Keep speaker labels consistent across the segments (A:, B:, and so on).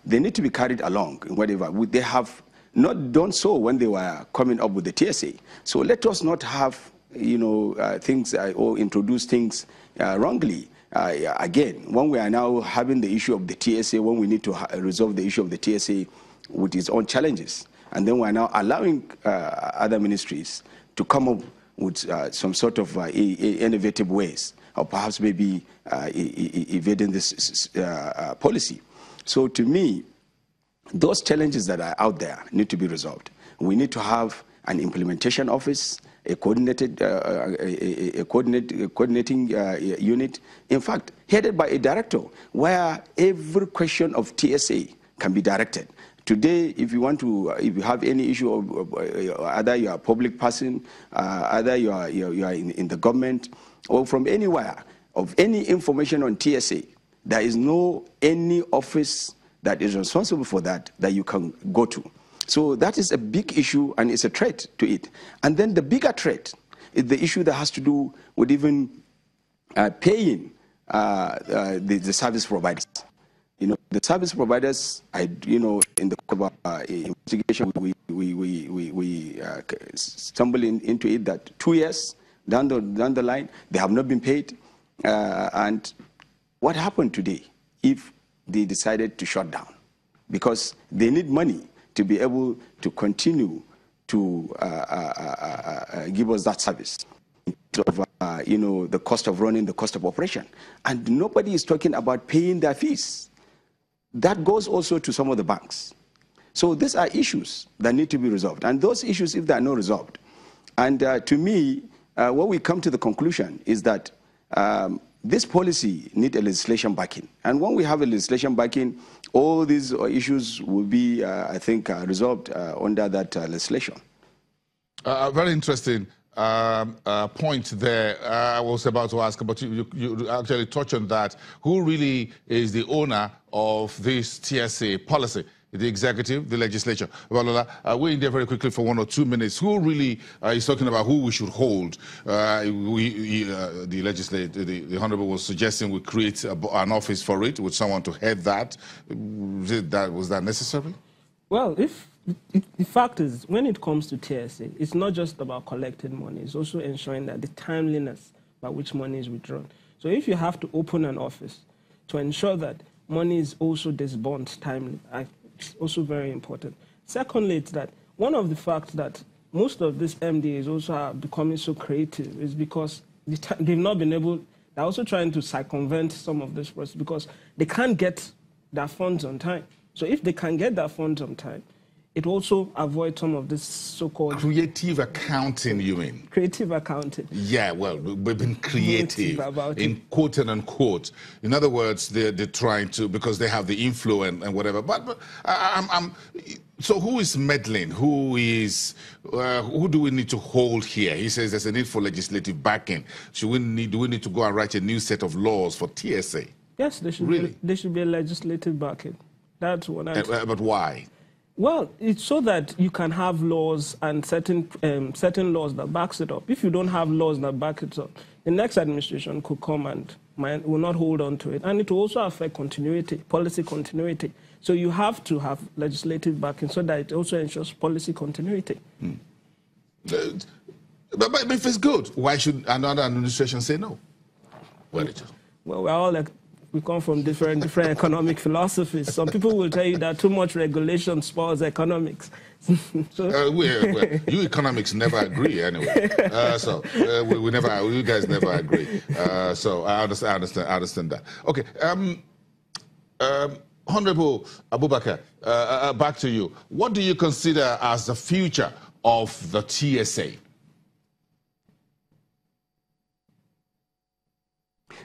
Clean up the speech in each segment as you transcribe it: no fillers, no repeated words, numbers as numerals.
A: they need to be carried along in whatever. They have not done so when they were coming up with the TSA. So let us not have, things or introduce things wrongly. Again, when we are now having the issue of the TSA, when we need to resolve the issue of the TSA with its own challenges, and then we are now allowing other ministries to come up with some sort of innovative ways, or perhaps maybe evading this policy. So to me, those challenges that are out there need to be resolved. We need to have an implementation office, a coordinating unit, in fact, headed by a director, where every question of TSA can be directed. Today, if you have any issue of either you are a public person, either you are in the government, or from anywhere, of any information on TSA, there is any office that is responsible for that you can go to. So that is a big issue, and it's a threat to it. And then the bigger threat is the issue that has to do with even paying the service providers. The service providers, in the investigation, we stumble into it that 2 years down the line, they have not been paid. And what happened today if they decided to shut down? Because they need money to be able to continue to give us that service. Of, the cost of running, the cost of operation. And nobody is talking about paying their fees. That goes also to some of the banks. So these are issues that need to be resolved. And those issues, if they are not resolved, and to me, what we come to the conclusion is that this policy needs a legislation backing. And when we have a legislation backing, all these issues will be, I think, resolved under that legislation.
B: Very interesting point there. I was about to ask, but you actually touched on that. Who really is the owner of this TSA policy? The executive, the legislature. Well, we're in there very quickly for 1 or 2 minutes. Who really is talking about who we should hold? The legislature, the Honorable was suggesting we create an office for it with someone to head that. Was that necessary?
C: Well, the fact is, when it comes to TSA, it's not just about collecting money. It's also ensuring that the timeliness by which money is withdrawn. So if you have to open an office to ensure that money is also disbursed timely, it's also very important. Secondly, it's that one of the facts that most of these MDAs also are becoming so creative is because they've not been able, they're also trying to circumvent some of this process because they can't get their funds on time. So if they can get their funds on time, it also avoids some of this so-called...
B: Creative accounting, you mean?
C: Creative accounting.
B: Yeah, well, we've been creative in quote and unquote. In other words, they're trying to, because they have the influence and whatever. But so who is meddling? Who do we need to hold here? He says there's a need for legislative backing. Do we need to go and write a new set of laws for TSA?
C: Yes, there should be a legislative backing. That's what I'm saying.
B: But why?
C: Well, it's so that you can have laws and certain laws that backs it up. If you don't have laws that back it up, the next administration could come and will not hold on to it. And it will also affect continuity, policy continuity. So you have to have legislative backing so that it also ensures policy continuity.
B: But if it's good, why should another administration say no?
C: Well, we're all like... We come from different economic philosophies. Some people will tell you that too much regulation spoils economics.
B: You economics never agree anyway. You guys never agree. So I understand that. Okay. Honorable Abubakar, back to you. What do you consider as the future of the TSA?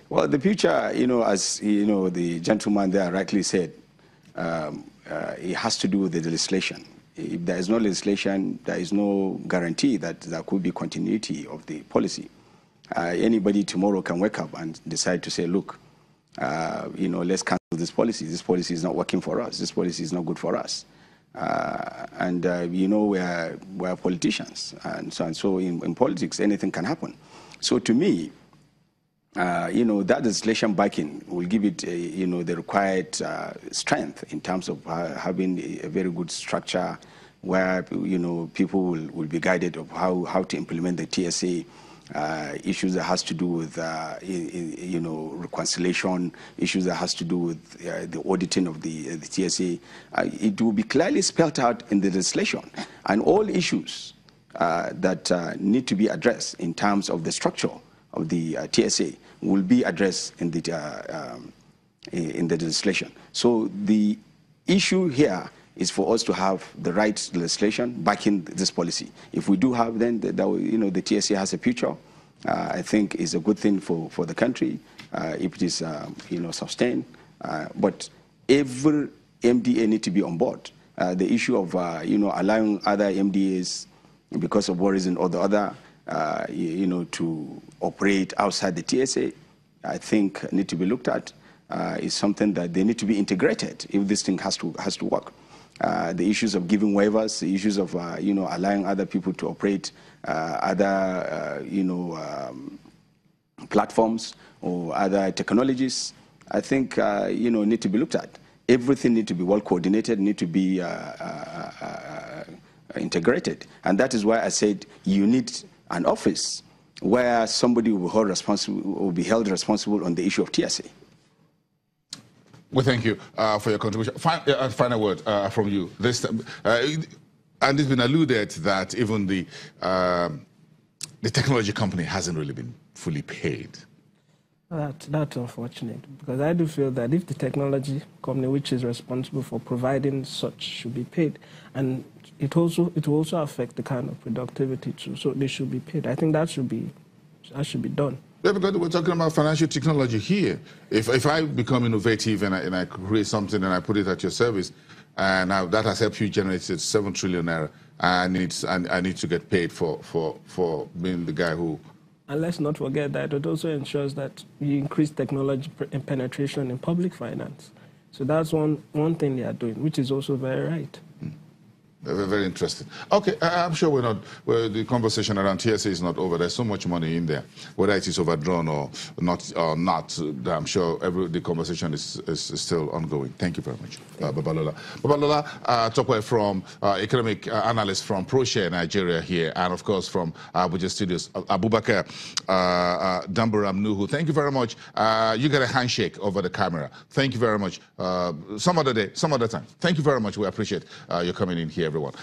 A: Well, the future, as the gentleman there rightly said, it has to do with the legislation. If there is no legislation, there is no guarantee that there could be continuity of the policy. Anybody tomorrow can wake up and decide to say, look, let's cancel this policy. This policy is not working for us. This policy is not good for us. We're politicians. And so in politics, anything can happen. So to me, you know, that legislation backing will give it, you know, the required strength in terms of having a very good structure where, you know, people will be guided of how to implement the TSA issues that has to do with, you know, reconciliation, issues that has to do with the auditing of the TSA. It will be clearly spelled out in the legislation, and all issues that need to be addressed in terms of the structure of the TSA will be addressed in the legislation. So the issue here is for us to have the right legislation backing this policy. If we do have, then you know, the TSA has a future. I think is a good thing for the country if it is you know, sustained. But every MDA need to be on board. The issue of you know, allowing other MDAs because of one reason or the other, you know, to operate outside the TSA, I think need to be looked at. Is something that they need to be integrated if this thing has to work. The issues of giving waivers, the issues of you know, allowing other people to operate other you know, platforms or other technologies, I think you know, need to be looked at. Everything need to be well coordinated, need to be integrated, and that is why I said you need an office where somebody will be held responsible on the issue of TSA.
B: Well, thank you for your contribution. Final word from you. This, and it's been alluded that even the technology company hasn't really been fully paid.
C: That's unfortunate, because I do feel that if the technology company, which is responsible for providing such, should be paid, and it will also affect the kind of productivity too, so they should be paid. I think that should be done.
B: Yeah, because we're talking about financial technology here. If I become innovative and I create something and I put it at your service, and now that has helped you generate 7 trillion naira, I need to get paid for being the guy who.
C: And let's not forget that it also ensures that you increase technology penetration in public finance. So that's one thing they are doing, which is also very right.
B: Very interesting. Okay, I'm sure the conversation around TSA is not over. There's so much money in there. Whether it is overdrawn or not, I'm sure the conversation is still ongoing. Thank you very much, Babalola. Babalola Tokwe from economic analyst from ProShare Nigeria here, and of course from Abuja Studios, Abubakar Damburam Nuhu. Thank you very much. You get a handshake over the camera. Thank you very much. Some other day, some other time. Thank you very much. We appreciate you coming in here, everyone.